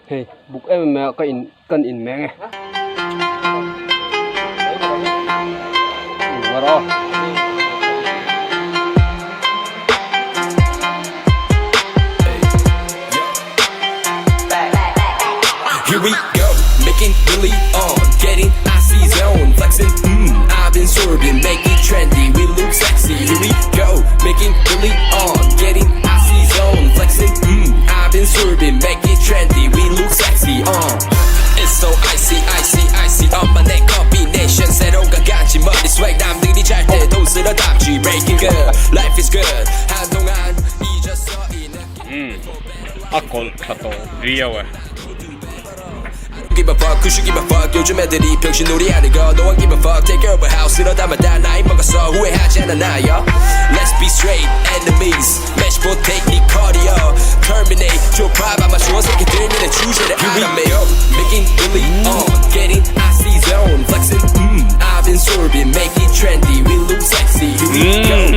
Hey, bục em mà cái cần in mẹ nghe. Vào đó. Here we go, making Billy on, getting icy zone, flexing, I've been swerving, make it trendy, we look sexy. Here we go, making Billy on, getting icy zone, flexing, I've been swerving, make it trendy, we look sexy. It's so icy, icy, icy, 엄마 내 combination, 새로운 가간지 머리 swag, 남들이 잘 때도 쓸어 담지, breaking good, life is good, 한동안 잊었어 이 느낌. 아콜 카토 리아웨 Give a fuck, who should give a fuck 요즘 애들이 병신놀이 하는 거 No one give a fuck Take over house로 담아다 나이 먹었어 후회하지 않아 나요 Let's be straight enemies Match for technique cardio Terminate 좁아 아마 좋은 새끼들 눈에 주제를 알아매요 Making Billy on Getting icy zone Flexing I've been sorbing Make it trendy We look sexy Here we go